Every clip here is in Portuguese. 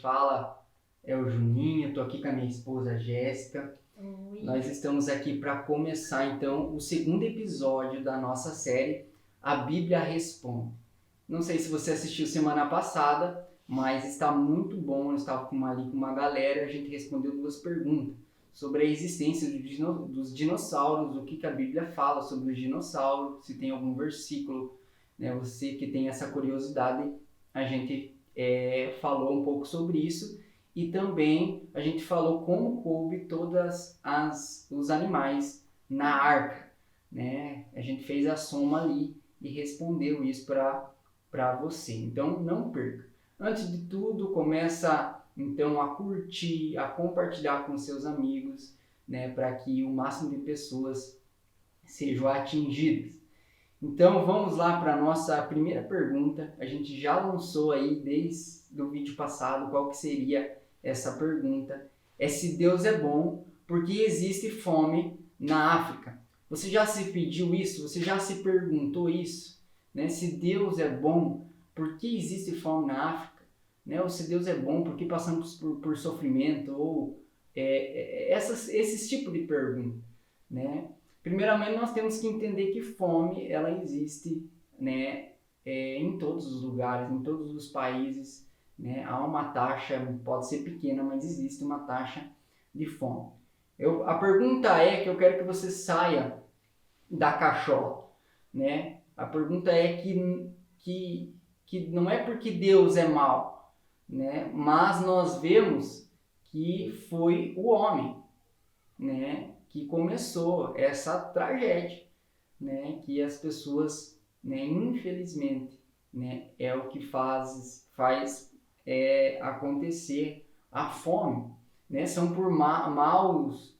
fala é o Juninho, estou aqui com a minha esposa Jéssica. Oi. Nós estamos aqui para começar então o segundo episódio da nossa série A Bíblia Responde. Não sei se você assistiu semana passada, mas está muito bom. Eu estava ali com uma galera e a gente respondeu 2 perguntas sobre a existência dos dinossauros, o que a Bíblia fala sobre os dinossauros, se tem algum versículo, né? Você que tem essa curiosidade, a gente falou um pouco sobre isso. E também a gente falou como coube todos os animais na arca, né? A gente fez a soma ali e respondeu isso para você. Então não perca. Antes de tudo, começa então a curtir, a compartilhar com seus amigos, né? Para que o máximo de pessoas sejam atingidas. Então vamos lá para a nossa primeira pergunta. A gente já lançou aí desde o vídeo passado qual que seria essa pergunta. É se Deus é bom, porque existe fome na África. Você já se pediu isso? Você já se perguntou isso? Né? Se Deus é bom, por que existe fome na África? Né? Ou se Deus é bom, por que passamos por sofrimento? Ou esses tipos de pergunta, né? Primeiramente, nós temos que entender que fome ela existe, né, em todos os lugares, em todos os países, né? Há uma taxa, pode ser pequena, mas existe uma taxa de fome. A pergunta é que eu quero que você saia da cachola, né? A pergunta é que não é porque Deus é mau, né? Mas nós vemos que foi o homem, né, que começou essa tragédia, né, que as pessoas, né, infelizmente, né, é o que faz acontecer a fome, né, são por maus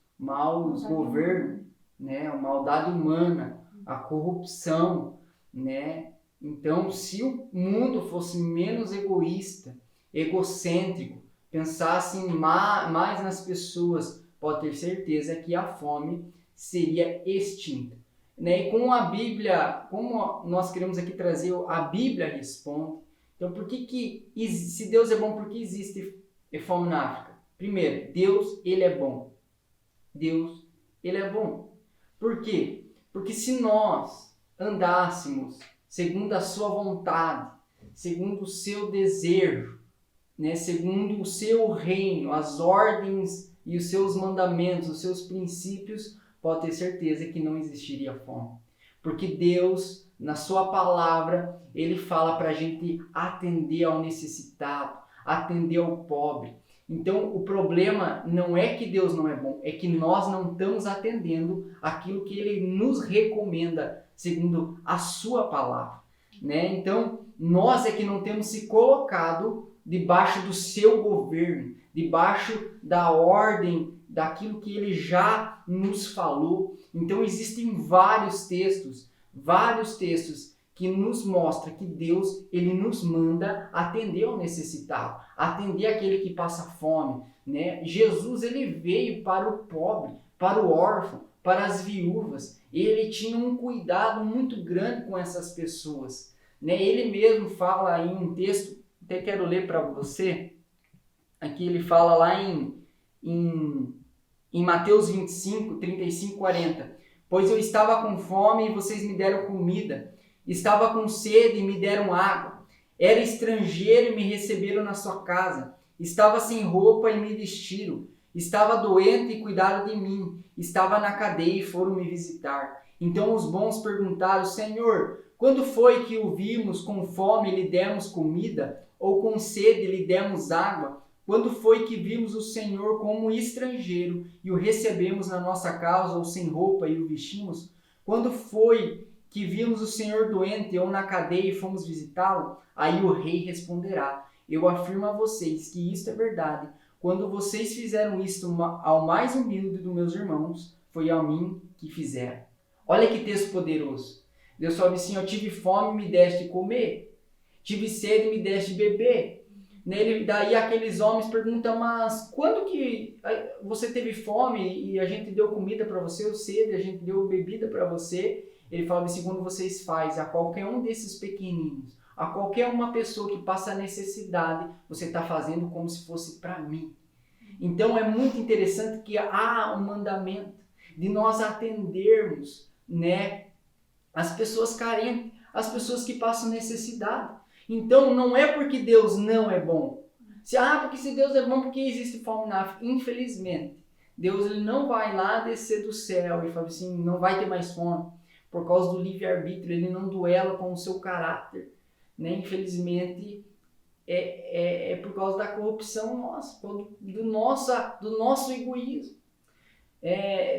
governos, né, a maldade humana, a corrupção, né. Então, se o mundo fosse menos egoísta, egocêntrico, pensasse mais nas pessoas, pode ter certeza que a fome seria extinta. Né? E com a Bíblia, como nós queremos aqui trazer a Bíblia responde, então por que se Deus é bom, por que existe fome na África? Primeiro, Deus, ele é bom. Deus, ele é bom. Por quê? Porque se nós andássemos segundo a sua vontade, segundo o seu desejo, né, segundo o seu reino, as ordens e os seus mandamentos, os seus princípios, pode ter certeza que não existiria fome. Porque Deus, na sua palavra, ele fala para a gente atender ao necessitado, atender ao pobre. Então, o problema não é que Deus não é bom, é que nós não estamos atendendo aquilo que ele nos recomenda, segundo a sua palavra, né? Então, nós é que não temos se colocado debaixo do seu governo, debaixo da ordem, daquilo que ele já nos falou. Então existem vários textos que nos mostram que Deus, ele nos manda atender ao necessitado, atender aquele que passa fome, né? Jesus, ele veio para o pobre, para o órfão, para as viúvas. Ele tinha um cuidado muito grande com essas pessoas, né? Ele mesmo fala em um texto, até quero ler para você. Aqui ele fala lá em Mateus 25, 35, 40. Pois eu estava com fome e vocês me deram comida. Estava com sede e me deram água. Era estrangeiro e me receberam na sua casa. Estava sem roupa e me vestiram. Estava doente e cuidaram de mim. Estava na cadeia e foram me visitar. Então os bons perguntaram: Senhor, quando foi que o vimos com fome e lhe demos comida? Ou com sede lhe demos água? Quando foi que vimos o Senhor como estrangeiro e o recebemos na nossa casa, ou sem roupa e o vestimos? Quando foi que vimos o Senhor doente ou na cadeia e fomos visitá-lo? Aí o rei responderá: eu afirmo a vocês que isto é verdade. Quando vocês fizeram isto ao mais humilde dos meus irmãos, foi a mim que fizeram. Olha que texto poderoso. Deus fala assim: eu tive fome, me deste comer. Tive sede, me deste beber. Daí aqueles homens perguntam: mas quando que você teve fome e a gente deu comida para você, ou sede, a gente deu bebida para você? Ele fala assim: quando vocês fazem a qualquer um desses pequeninos, a qualquer uma pessoa que passa necessidade, você está fazendo como se fosse para mim. Então é muito interessante que há um mandamento de nós atendermos, né, as pessoas carentes, as pessoas que passam necessidade. Então não é porque Deus não é bom. Porque se Deus é bom, porque existe fome na África? Infelizmente, Deus ele não vai lá descer do céu e falar assim, não vai ter mais fome. Por causa do livre-arbítrio, ele não duela com o seu caráter. Né? Infelizmente, é por causa da corrupção nossa, do nosso egoísmo.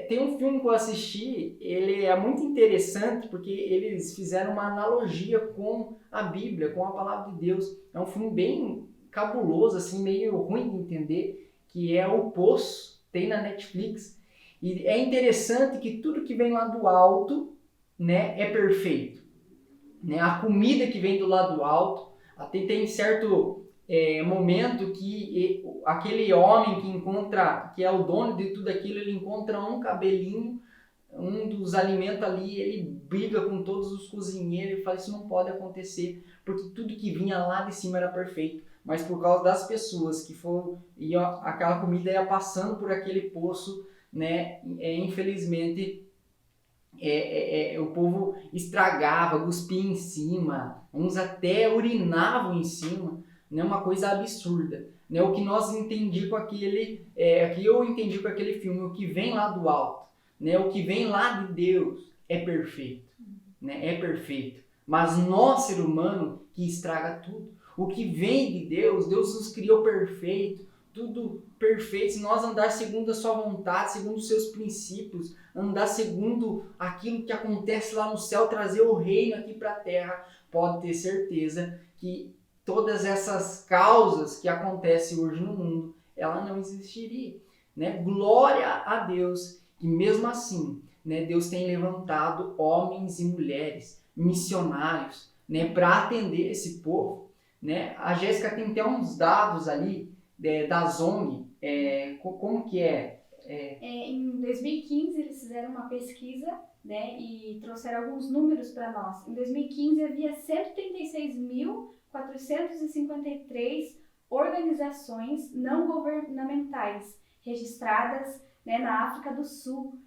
Tem um filme que eu assisti, ele é muito interessante porque eles fizeram uma analogia com a Bíblia, com a palavra de Deus. É um filme bem cabuloso, assim, meio ruim de entender, que é O Poço, tem na Netflix. E é interessante que tudo que vem lá do alto, né, é perfeito. Né? A comida que vem do lado alto, até tem certo momento que aquele homem que encontra, que é o dono de tudo aquilo, ele encontra um cabelinho, um dos alimentos ali, ele briga com todos os cozinheiros e fala, isso não pode acontecer, porque tudo que vinha lá de cima era perfeito, mas por causa das pessoas que foram, e aquela comida ia passando por aquele poço, né, infelizmente o povo estragava, cuspia em cima, uns até urinavam em cima, né, uma coisa absurda. Né, o que nós entendi com aquele, que eu entendi com aquele filme, o que vem lá do alto, né, o que vem lá de Deus é perfeito, né, é perfeito. Mas nós, ser humano, que estraga tudo. O que vem de Deus, Deus nos criou perfeito, tudo perfeito. Se nós andar segundo a sua vontade, segundo os seus princípios, andar segundo aquilo que acontece lá no céu, trazer o reino aqui para a terra, pode ter certeza que todas essas causas que acontecem hoje no mundo, ela não existiria. Né? Glória a Deus, que mesmo assim, né, Deus tem levantado homens e mulheres, missionários, né, para atender esse povo. Né? A Jéssica tem até uns dados ali da ONG, como que é? Em 2015 eles fizeram uma pesquisa, né, e trouxeram alguns números para nós. Em 2015 havia 136.453 organizações não governamentais registradas, né, na África do Sul.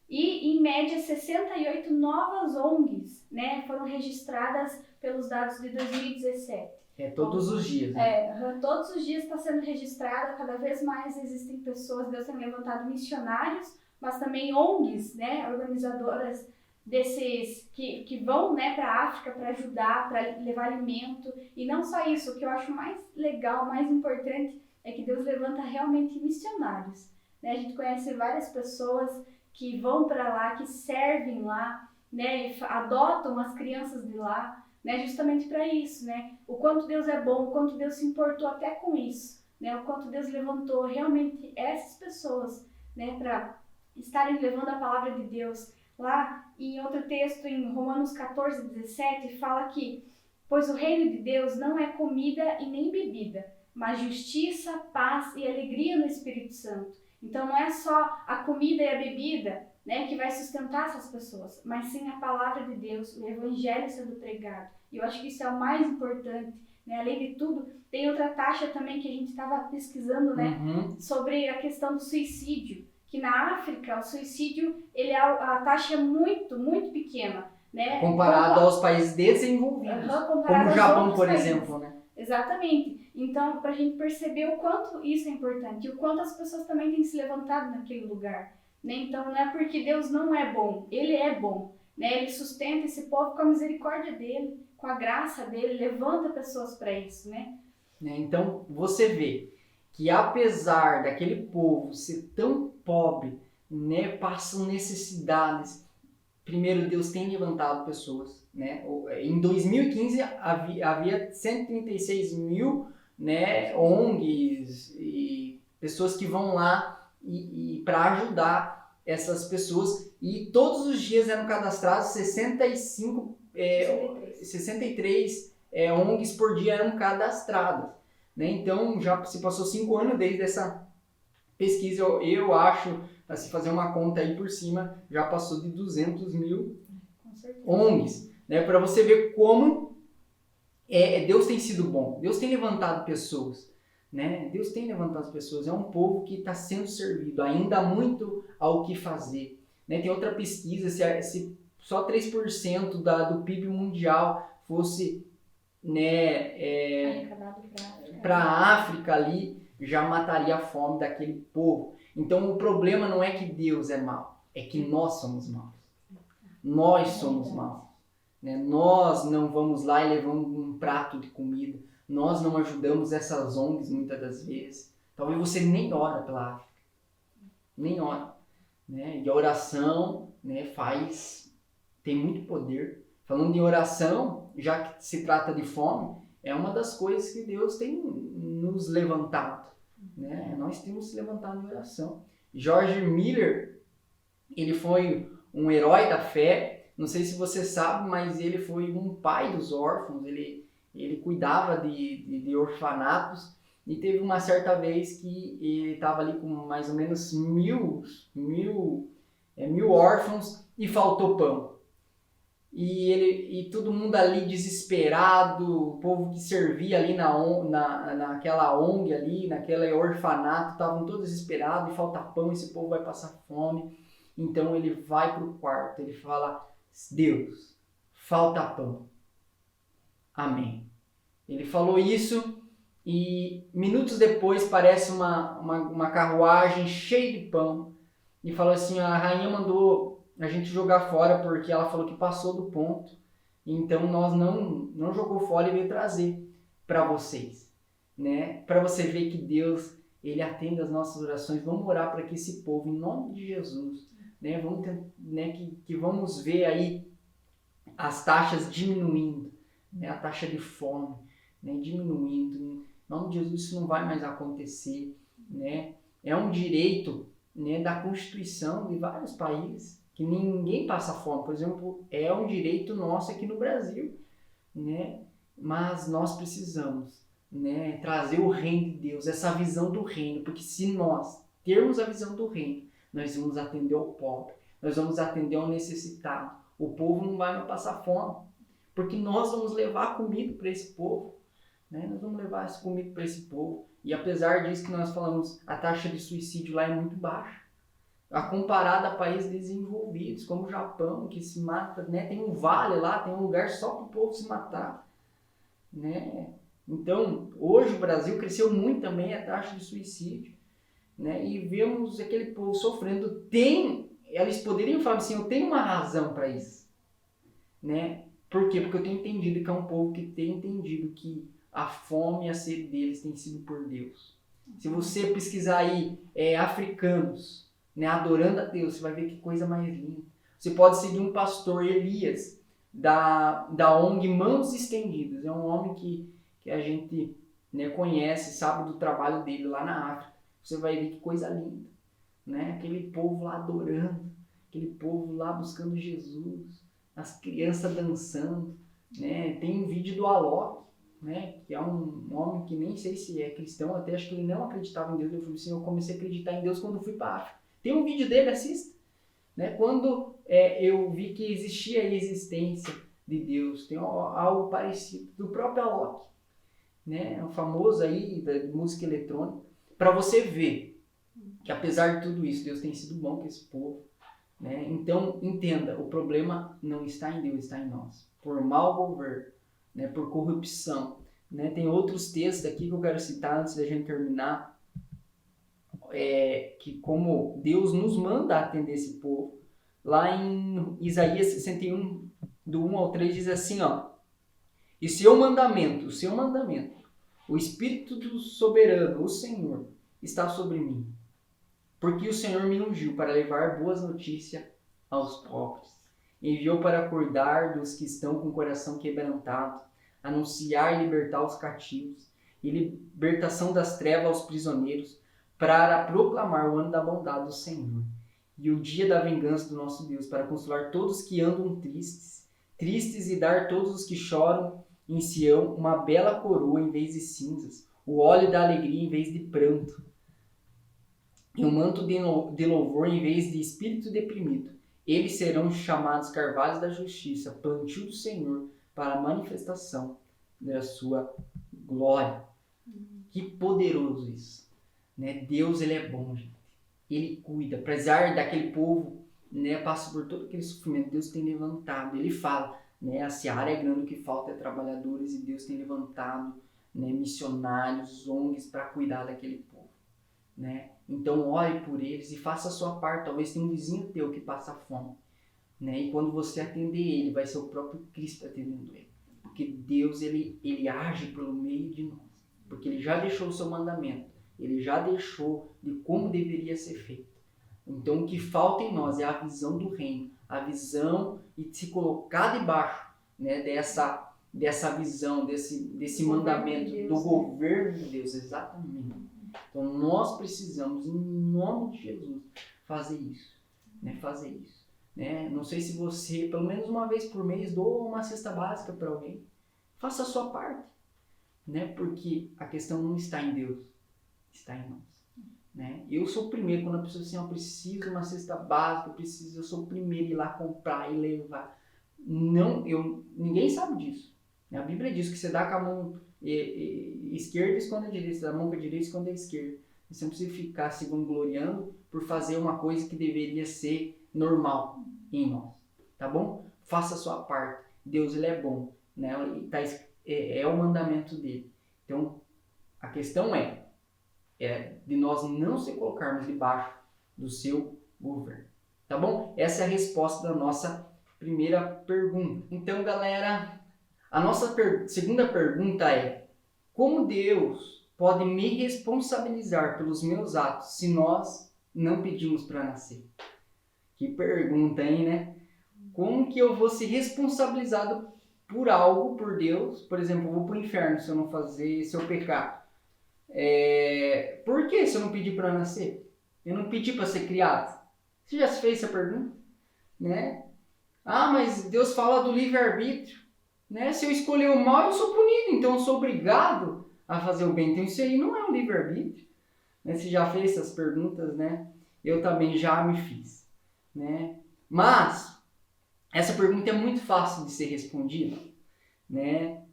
E, em média, 68 novas ONGs, né, foram registradas pelos dados de 2017. Todos os dias. Né? Todos os dias está sendo registrado, cada vez mais existem pessoas, Deus tem levantado missionários, mas também ONGs, né, organizadoras desses que vão, né, para a África para ajudar, para levar alimento. E não só isso, o que eu acho mais legal, mais importante, é que Deus levanta realmente missionários. Né? A gente conhece várias pessoas que vão para lá, que servem lá, né, adotam as crianças de lá, né, justamente para isso, né? O quanto Deus é bom, o quanto Deus se importou até com isso, né? O quanto Deus levantou realmente essas pessoas, né, para estarem levando a palavra de Deus. Lá em outro texto, em Romanos 14:17, fala que, pois o reino de Deus não é comida e nem bebida, mas justiça, paz e alegria no Espírito Santo. Então não é só a comida e a bebida, né, que vai sustentar essas pessoas, mas sim a palavra de Deus, o evangelho sendo pregado. E eu acho que isso é o mais importante, né? Além de tudo, tem outra taxa também que a gente estava pesquisando, né, sobre a questão do suicídio, que na África o suicídio, a taxa é muito, muito pequena, né? Comparado aos países desenvolvidos, como o Japão, por exemplo, né? Exatamente. Então, para a gente perceber o quanto isso é importante e o quanto as pessoas também têm se levantado naquele lugar. Né? Então, não é porque Deus não é bom, Ele é bom. Né? Ele sustenta esse povo com a misericórdia dEle, com a graça dEle, levanta pessoas para isso. Né? Então, você vê que apesar daquele povo ser tão pobre, né, passam necessidades, primeiro Deus tem levantado pessoas. Né? Em 2015 havia 136 mil, né, ONGs e pessoas que vão lá e para ajudar essas pessoas, e todos os dias eram cadastrados 63 ONGs por dia eram cadastradas. Né? Então já se passou 5 anos desde essa pesquisa, eu acho, se fazer uma conta aí por cima, já passou de 200 mil ONGs. Né? Para você ver como Deus tem sido bom, Deus tem levantado pessoas, né? Deus tem levantado as pessoas, é um povo que está sendo servido, ainda há muito ao que fazer, né? Tem outra pesquisa, se só 3% do PIB mundial fosse, né, para a África ali, já mataria a fome daquele povo. Então o problema não é que Deus é mau, é que nós somos maus. Nós somos maus. Né? Nós não vamos lá e levamos um prato de comida. Nós não ajudamos essas ONGs muitas das vezes. Talvez você nem ora pela África. Nem ora. Né? E a oração, né, tem muito poder. Falando em oração, já que se trata de fome, é uma das coisas que Deus tem nos levantado. Né? Nós temos se levantado em oração. George Miller, ele foi um herói da fé. Não sei se você sabe, mas ele foi um pai dos órfãos, ele cuidava de orfanatos, e teve uma certa vez que ele estava ali com mais ou menos mil órfãos e faltou pão. E todo mundo ali desesperado, o povo que servia ali naquela ONG ali, naquele orfanato, estavam todos desesperados e falta pão, esse povo vai passar fome. Então ele vai para o quarto, ele fala: Deus, falta pão. Amém. Ele falou isso e minutos depois parece uma carruagem cheia de pão e falou assim: a rainha mandou a gente jogar fora porque ela falou que passou do ponto, então nós não jogou fora e veio trazer para vocês, né? Para você ver que Deus, ele atende as nossas orações. Vamos orar para que esse povo, em nome de Jesus, né, que vamos ver aí as taxas diminuindo, né, a taxa de fome, né, diminuindo. Em nome de Jesus isso não vai mais acontecer, né? É um direito, né, da Constituição de vários países que ninguém passa fome. Por exemplo, é um direito nosso aqui no Brasil, né? Mas nós precisamos, né, trazer o reino de Deus, essa visão do reino, porque se nós termos a visão do reino, nós vamos atender ao pobre, nós vamos atender ao necessitado. O povo não vai mais passar fome, porque nós vamos levar comida para esse povo, né? Nós vamos levar essa comida para esse povo. E apesar disso que nós falamos, a taxa de suicídio lá é muito baixa, a comparada a países desenvolvidos, como o Japão, que se mata, né? Tem um vale lá, tem um lugar só para o povo se matar, né? Então, hoje o Brasil cresceu muito também a taxa de suicídio, né? E vemos aquele povo sofrendo. Eles poderiam falar assim: eu tenho uma razão para isso, né? Por quê? Porque eu tenho entendido que é um povo que tem entendido que a fome e a sede deles tem sido por Deus. Se você pesquisar aí africanos, né, adorando a Deus, você vai ver que coisa mais linda. Você pode seguir um pastor, Elias, da ONG Mãos Estendidas. É um homem que a gente, né, conhece, sabe do trabalho dele lá na África. Você vai ver que coisa linda, né? Aquele povo lá adorando, aquele povo lá buscando Jesus, as crianças dançando, né? Tem um vídeo do Alok, né, que é um homem que nem sei se é cristão, até acho que ele não acreditava em Deus. Eu falei assim: eu comecei a acreditar em Deus quando fui para a África. Tem um vídeo dele, assista, né? Quando eu vi que existia a existência de Deus, tem algo parecido do próprio Alok, né? O famoso aí da música eletrônica, para você ver que apesar de tudo isso, Deus tem sido bom com esse povo, né? Então entenda, o problema não está em Deus, está em nós, por mau governo, né? Por corrupção, né? Tem outros textos aqui que eu quero citar antes da gente terminar, que como Deus nos manda atender esse povo. Lá em Isaías 61, do 1 ao 3, diz assim, ó: e o seu mandamento, o Espírito do Soberano, o Senhor, está sobre mim, porque o Senhor me ungiu para levar boas notícias aos pobres, enviou para cuidar dos que estão com o coração quebrantado, anunciar e libertar os cativos, e libertação das trevas aos prisioneiros, para proclamar o ano da bondade do Senhor e o dia da vingança do nosso Deus, para consolar todos que andam tristes e dar a todos os que choram em Sião uma bela coroa em vez de cinzas, o óleo da alegria em vez de pranto, e um manto de louvor em vez de espírito deprimido. Eles serão chamados carvalhos da justiça, plantio do Senhor, para a manifestação da sua glória. Que poderoso isso, né? Deus, ele é bom, gente. Ele cuida, apesar daquele povo, né, passa por todo aquele sofrimento, Deus tem levantado. Ele fala, né, a seara é grande, o que falta é trabalhadores, e Deus tem levantado, né, missionários, ONGs para cuidar daquele povo, né? Então ore por eles e faça a sua parte. Talvez tenha um vizinho teu que passa fome, né? E quando você atender ele, vai ser o próprio Cristo atendendo ele, porque Deus, ele age pelo meio de nós, porque ele já deixou o seu mandamento, ele já deixou de como deveria ser feito. Então o que falta em nós é a visão do reino, a visão de se colocar debaixo, né, dessa visão, desse mandamento de Deus, do governo de Deus, exatamente. Então nós precisamos, em nome de Jesus, fazer isso, né, fazer isso. Né? Não sei se você, pelo menos uma vez por mês, doa uma cesta básica para alguém. Faça a sua parte, né? Porque a questão não está em Deus, está em nós. Né? Eu sou o primeiro, quando a pessoa assim, eu preciso de uma cesta básica, eu sou o primeiro a ir lá comprar e levar. Não, ninguém sabe disso. A Bíblia diz que você dá com a mão esquerda e esconde a direita, você dá a mão com a direita e esconde a esquerda. Você não precisa ficar se vangloriando por fazer uma coisa que deveria ser normal em nós, tá bom? Faça a sua parte. Deus, ele é bom, né? É o mandamento dele. Então, a questão é de nós não se colocarmos debaixo do seu governo, tá bom? Essa é a resposta da nossa primeira pergunta. Então, galera, a nossa segunda pergunta é: como Deus pode me responsabilizar pelos meus atos se nós não pedimos para nascer? Que pergunta, hein, né? Como que eu vou ser responsabilizado por algo, por Deus? Por exemplo, eu vou para o inferno se eu pecar. Por que se eu não pedir para nascer? Eu não pedi para ser criado? Você já se fez essa pergunta? Né? Ah, mas Deus fala do livre-arbítrio. Né? Se eu escolher o mal, eu sou punido. Então eu sou obrigado a fazer o bem. Então isso aí não é um livre-arbítrio. Né? Você já fez essas perguntas, né? Eu também já me fiz. Né? Mas essa pergunta é muito fácil de ser respondida. Né?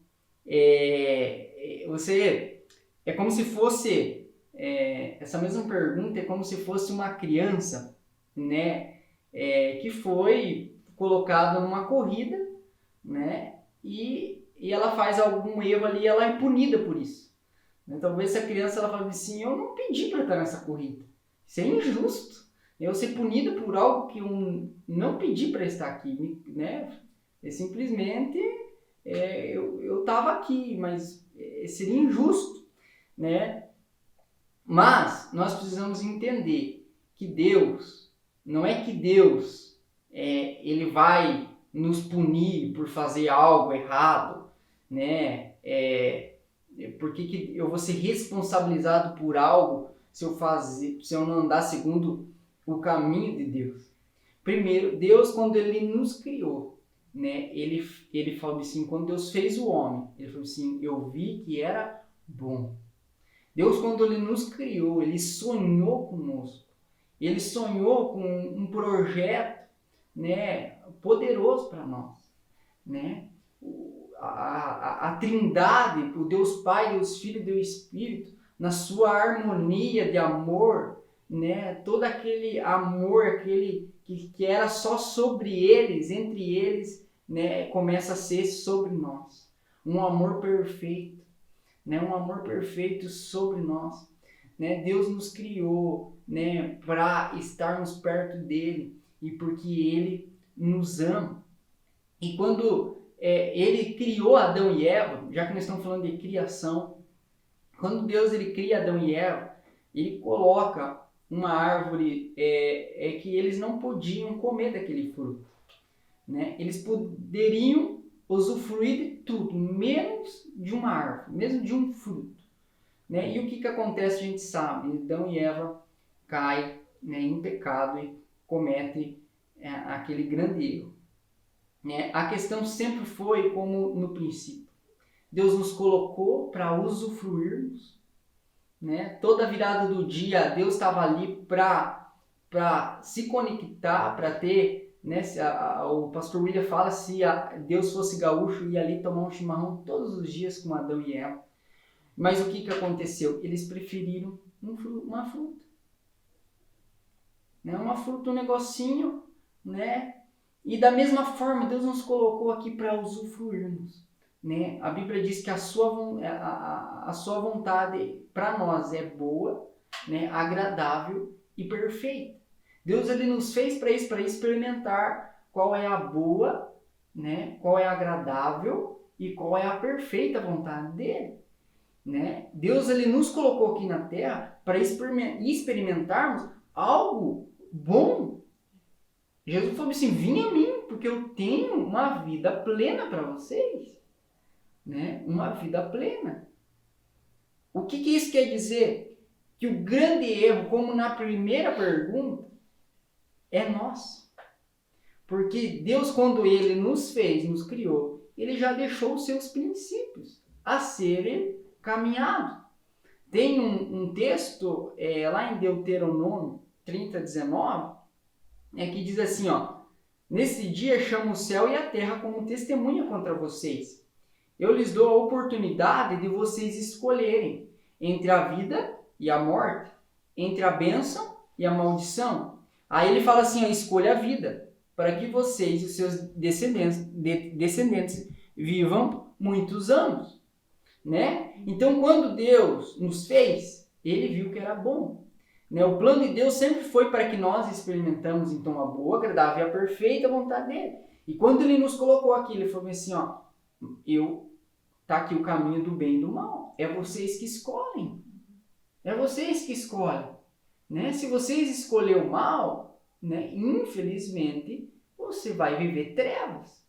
É como se fosse, essa mesma pergunta é como se fosse uma criança, né, que foi colocada numa corrida, né, e ela faz algum erro ali e ela é punida por isso. Né? Talvez essa criança ela fale assim, eu não pedi para estar nessa corrida, isso é injusto, eu ser punido por algo que eu não pedi para estar aqui, né? Simplesmente eu estava aqui, mas seria injusto. Né? Mas nós precisamos entender que Deus, não é que Deus ele vai nos punir por fazer algo errado, né? Por que eu vou ser responsabilizado por algo se eu não andar segundo o caminho de Deus? Primeiro, Deus, quando ele nos criou, né? Ele falou assim, quando Deus fez o homem, ele falou assim, eu vi que era bom. Deus, quando ele nos criou, ele sonhou conosco. Ele sonhou com um projeto, né, poderoso para nós. Né? A Trindade, o Deus Pai, Deus Filho e Deus Espírito, na sua harmonia de amor, né, todo aquele amor, aquele que era só sobre eles, entre eles, né, começa a ser sobre nós. Um amor perfeito. Né, um amor perfeito sobre nós. Né? Deus nos criou, né, para estarmos perto dele e porque ele nos ama. E quando ele criou Adão e Eva, já que nós estamos falando de criação, quando Deus ele cria Adão e Eva, ele coloca uma árvore que eles não podiam comer daquele fruto. Né? Eles poderiam usufruir de tudo, menos de uma árvore, mesmo de um fruto. Né? E o que acontece, a gente sabe, Adão e Eva caem, né, em pecado e cometem aquele grande erro. Né? A questão sempre foi como no princípio. Deus nos colocou para usufruirmos. Né? Toda virada do dia, Deus estava ali para se conectar, para ter né, o pastor William fala se Deus fosse gaúcho, ia ali tomar um chimarrão todos os dias com Adão e Eva. Mas o que aconteceu? Eles preferiram uma fruta. Né? Uma fruta, um negocinho, né? E da mesma forma, Deus nos colocou aqui para usufruirmos. Né? A Bíblia diz que a sua vontade para nós é boa, né? Agradável e perfeita. Deus ele nos fez para isso, para experimentar qual é a boa, né? Qual é a agradável e qual é a perfeita vontade dele. Né? Deus ele nos colocou aqui na Terra para experimentarmos algo bom. Jesus falou assim, vinha a mim, porque eu tenho uma vida plena para vocês. Né? Uma vida plena. O que isso quer dizer? Que o grande erro, como na primeira pergunta, é nós. Porque Deus, quando ele nos fez, nos criou, ele já deixou os seus princípios a serem caminhados. Tem um texto lá em Deuteronômio 30:19, que diz assim, ó, nesse dia chamo o céu e a terra como testemunha contra vocês. Eu lhes dou a oportunidade de vocês escolherem entre a vida e a morte, entre a bênção e a maldição. Aí ele fala assim, ó, escolha a vida, para que vocês e os seus descendentes vivam muitos anos. Né? Então, quando Deus nos fez, ele viu que era bom. Né? O plano de Deus sempre foi para que nós experimentamos então a boa, agradável e a perfeita vontade dele. E quando ele nos colocou aqui, ele falou assim, ó, tá aqui o caminho do bem e do mal. É vocês que escolhem. É vocês que escolhem. Né? Se vocês escolherem o mal, né, infelizmente, você vai viver trevas.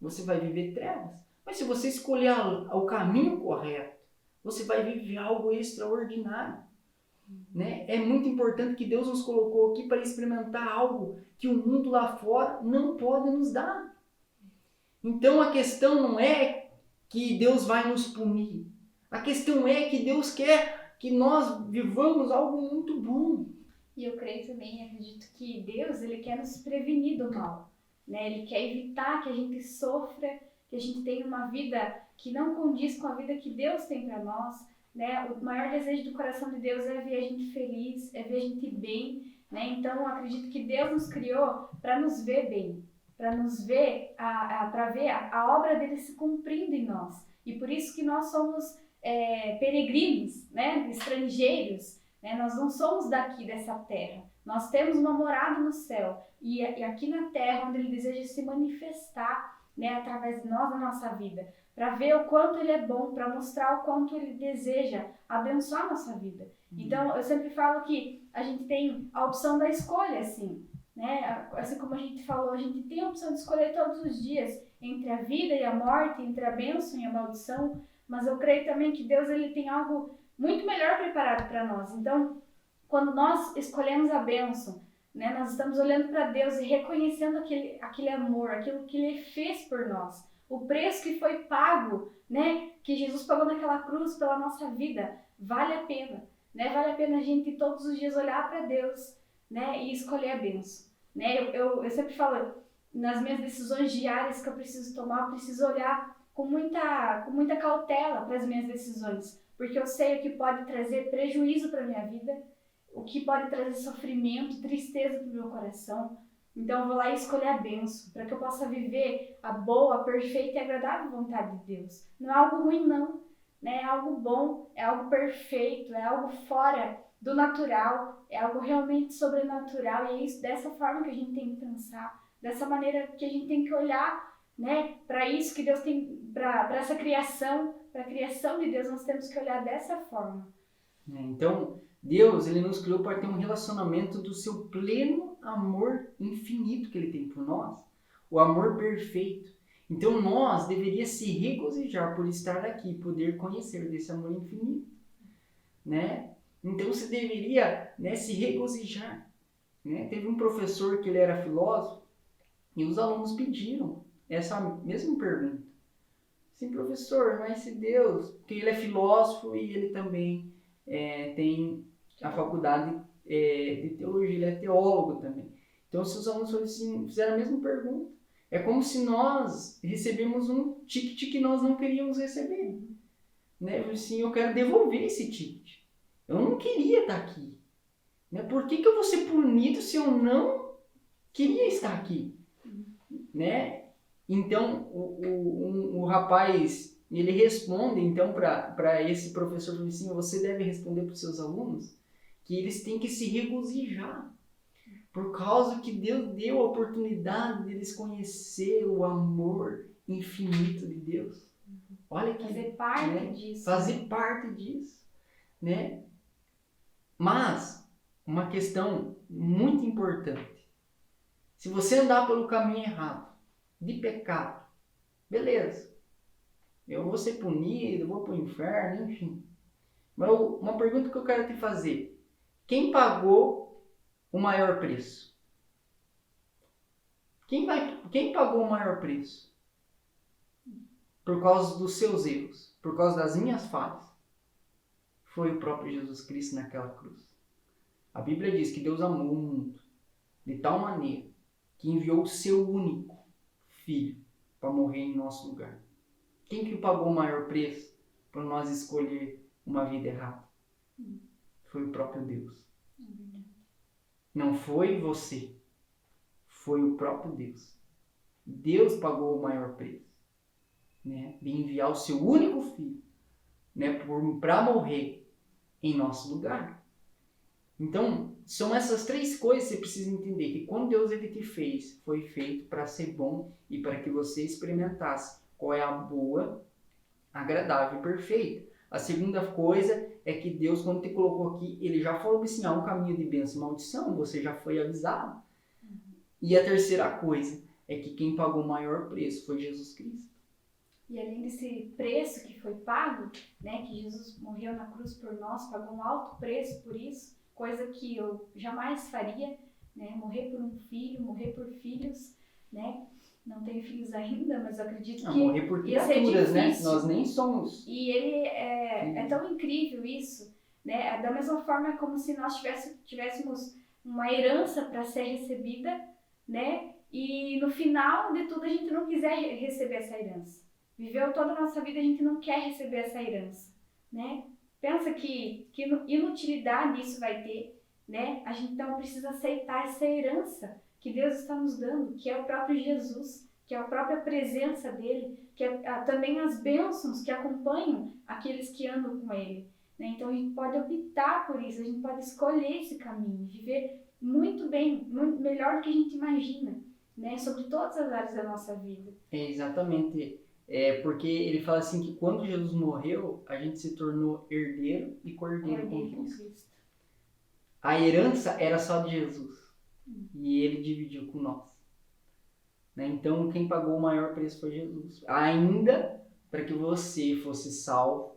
Você vai viver trevas. Mas se você escolher o caminho correto, você vai viver algo extraordinário. Né? É muito importante que Deus nos colocou aqui para experimentar algo que o mundo lá fora não pode nos dar. Então a questão não é que Deus vai nos punir. A questão é que Deus quer que nós vivamos algo muito bom. E eu creio também, acredito que Deus ele quer nos prevenir do mal. Né? Ele quer evitar que a gente sofra, que a gente tenha uma vida que não condiz com a vida que Deus tem para nós, né? O maior desejo do coração de Deus é ver a gente feliz, é ver a gente bem, né? Então eu acredito que Deus nos criou para nos ver bem, para nos ver, para ver a obra dele se cumprindo em nós. E por isso que nós somos peregrinos, né? Estrangeiros, né? Nós não somos daqui dessa terra. Nós temos uma morada no céu e aqui na terra onde ele deseja se manifestar, né, através de nós, da nossa vida, para ver o quanto ele é bom, para mostrar o quanto ele deseja abençoar a nossa vida. Então, eu sempre falo que a gente tem a opção da escolha, assim, né? Assim como a gente falou, a gente tem a opção de escolher todos os dias entre a vida e a morte, entre a bênção e a maldição, mas eu creio também que Deus ele tem algo muito melhor preparado para nós. Então, quando nós escolhemos a bênção, né, nós estamos olhando para Deus e reconhecendo aquele amor, aquilo que Ele fez por nós. O preço que foi pago, né, que Jesus pagou naquela cruz pela nossa vida, vale a pena. Né? Vale a pena a gente todos os dias olhar para Deus, né, e escolher a bênção. Né? Eu sempre falo, nas minhas decisões diárias que eu preciso tomar, eu preciso olhar com muita cautela para as minhas decisões. Porque eu sei o que pode trazer prejuízo para a minha vida, o que pode trazer sofrimento, tristeza para o meu coração. Então eu vou lá e escolher a bênção, para que eu possa viver a boa, perfeita e agradável vontade de Deus. Não é algo ruim não, né? É algo bom, é algo perfeito, é algo fora do natural, é algo realmente sobrenatural. E é isso, dessa forma que a gente tem que pensar, dessa maneira que a gente tem que olhar, né? Para isso que Deus tem, para essa criação, para a criação de Deus, nós temos que olhar dessa forma. Então, Deus, ele nos criou para ter um relacionamento do seu pleno amor infinito que ele tem por nós. O amor perfeito. Então, nós deveríamos se regozijar por estar aqui, poder conhecer desse amor infinito. Né? Então, você deveria, né, se regozijar. Né? Teve um professor que ele era filósofo e os alunos pediram essa mesma pergunta. Sim, professor, mas se Deus, porque ele é filósofo e ele também tem a faculdade de teologia, ele é teólogo também. Então, seus alunos fizeram a mesma pergunta. É como se nós recebemos um ticket que nós não queríamos receber. Né? Assim, eu quero devolver esse ticket. Eu não queria estar aqui. Né? Por que eu vou ser punido se eu não queria estar aqui? Né? Então, o rapaz, ele responde então para esse professor, assim, você deve responder para os seus alunos que eles têm que se regozijar. Por causa que Deus deu a oportunidade deles conhecer o amor infinito de Deus. Olha que, fazer parte disso. Fazer parte disso. Né? Mas, uma questão muito importante. Se você andar pelo caminho errado, de pecado, beleza. Eu vou ser punido, eu vou para o inferno, enfim. Mas uma pergunta que eu quero te fazer. Quem pagou o maior preço? Quem pagou o maior preço? Por causa dos seus erros, por causa das minhas falhas, foi o próprio Jesus Cristo naquela cruz. A Bíblia diz que Deus amou o mundo de tal maneira que enviou o seu único Filho para morrer em nosso lugar. Quem que pagou o maior preço para nós escolher uma vida errada? Foi o próprio Deus. Não foi você. Foi o próprio Deus. Deus pagou o maior preço. Né, de enviar o seu único filho, né, para morrer em nosso lugar. Então, são essas três coisas que você precisa entender, que quando Deus ele te fez, foi feito para ser bom e para que você experimentasse qual é a boa, agradável e perfeita. A segunda coisa é que Deus, quando te colocou aqui, ele já falou assim, um caminho de bênção e maldição, você já foi avisado. E a terceira coisa é que quem pagou o maior preço foi Jesus Cristo. E além desse preço que foi pago, né, que Jesus morreu na cruz por nós, pagou um alto preço por isso, coisa que eu jamais faria, né, morrer por um filho, morrer por filhos, né, não tenho filhos ainda, mas eu acredito que morrer por criaturas, né? Nós nem somos. E ele é tão incrível isso, né, da mesma forma como se nós tivéssemos uma herança para ser recebida, né, e no final de tudo a gente não quiser receber essa herança. Viveu toda a nossa vida, a gente não quer receber essa herança, né? Pensa que inutilidade isso vai ter, né? A gente então precisa aceitar essa herança que Deus está nos dando, que é o próprio Jesus, que é a própria presença dele, que é também as bênçãos que acompanham aqueles que andam com ele, né? Então a gente pode optar por isso, a gente pode escolher esse caminho, viver muito bem, muito melhor do que a gente imagina, né? Sobre todas as áreas da nossa vida. Exatamente. Porque ele fala assim que quando Jesus morreu, a gente se tornou herdeiro e cordeiro com Cristo. A herança era só de Jesus. E ele dividiu com nós. Né? Então, quem pagou o maior preço foi Jesus. Ainda para que você fosse salvo,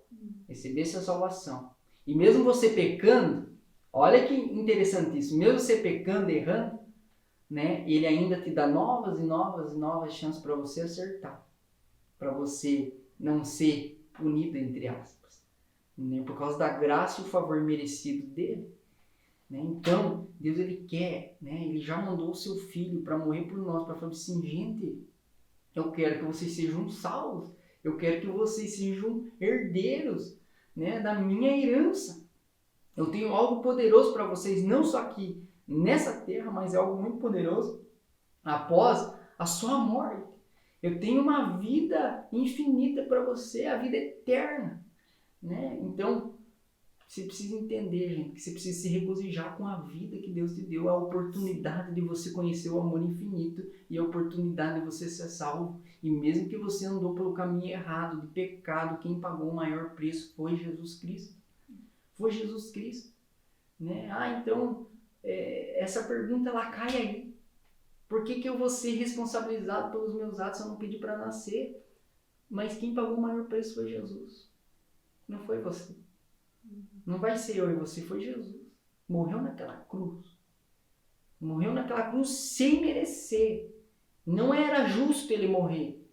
recebesse a salvação. E mesmo você pecando, olha que interessante isso, mesmo você pecando, errando, né? Ele ainda te dá novas e novas e novas chances para você acertar. Para você não ser punido, entre aspas, né? Por causa da graça e o favor merecido dele. Né? Então, Deus ele quer, né? Ele já mandou o seu filho para morrer por nós, para falar assim, gente, eu quero que vocês sejam salvos, eu quero que vocês sejam herdeiros, né, da minha herança. Eu tenho algo poderoso para vocês, não só aqui nessa terra, mas é algo muito poderoso após a sua morte. Eu tenho uma vida infinita para você, a vida eterna, né? Então, você precisa entender, gente, que você precisa se regozijar com a vida que Deus te deu, a oportunidade de você conhecer o amor infinito e a oportunidade de você ser salvo. E mesmo que você andou pelo caminho errado, de pecado, quem pagou o maior preço foi Jesus Cristo. Foi Jesus Cristo. Né? Então, essa pergunta ela cai aí. Por que eu vou ser responsabilizado pelos meus atos se eu não pedi para nascer? Mas quem pagou o maior preço foi Jesus. Não foi você. Não vai ser eu e você, foi Jesus. Morreu naquela cruz. Morreu naquela cruz sem merecer. Não era justo ele morrer.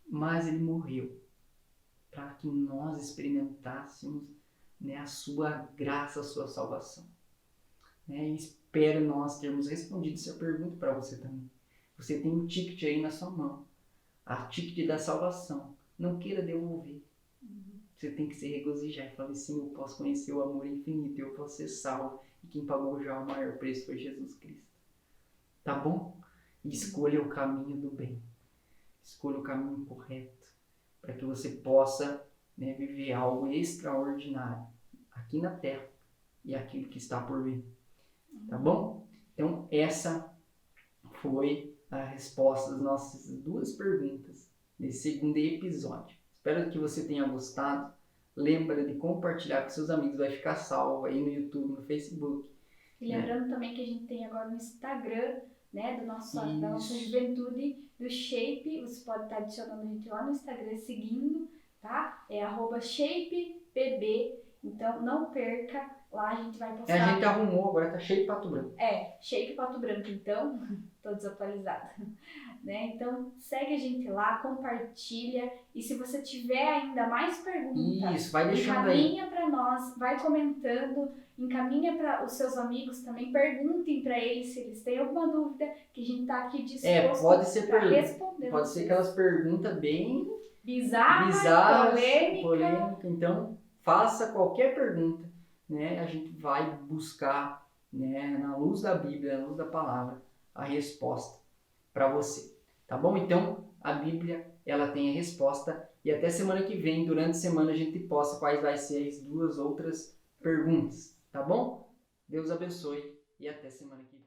Mas ele morreu para que nós experimentássemos, né, a sua graça, a sua salvação. Né? espero nós termos respondido essa pergunta para você também. Você tem um ticket aí na sua mão, a ticket da salvação. Não queira devolver. Você tem que se regozijar e falar assim, eu posso conhecer o amor infinito, eu posso ser salvo. E quem pagou já o maior preço foi Jesus Cristo. Tá bom? E escolha o caminho do bem. Escolha o caminho correto. Para que você possa, né, viver algo extraordinário aqui na Terra e aquilo que está por vir. Tá bom? Então, essa foi a resposta das nossas 2 perguntas desse segundo episódio. Espero que você tenha gostado. Lembra de compartilhar com seus amigos, vai ficar salvo aí no YouTube, no Facebook. E lembrando também que a gente tem agora no Instagram, né, da nossa juventude, do Shape. Você pode estar adicionando a gente lá no Instagram, seguindo, tá? É @ShapePB. Então, não perca. Lá a gente vai postar. A gente arrumou, agora tá Shape Pato Branco. Shape Pato Branco, então. Tô desatualizada. Né? Então, segue a gente lá, compartilha. E se você tiver ainda mais perguntas, isso, vai deixando encaminha para nós, vai comentando, encaminha para os seus amigos também, perguntem para eles se eles têm alguma dúvida, que a gente tá aqui disposto para responder. Pode ser aquelas perguntas bem bizarras, polêmica. Então, faça qualquer pergunta, né? A gente vai buscar, né, na luz da Bíblia, na luz da palavra, a resposta para você, tá bom? Então, a Bíblia, ela tem a resposta e até semana que vem, durante a semana, a gente posta quais vai ser as 2 outras perguntas, tá bom? Deus abençoe e até semana que vem.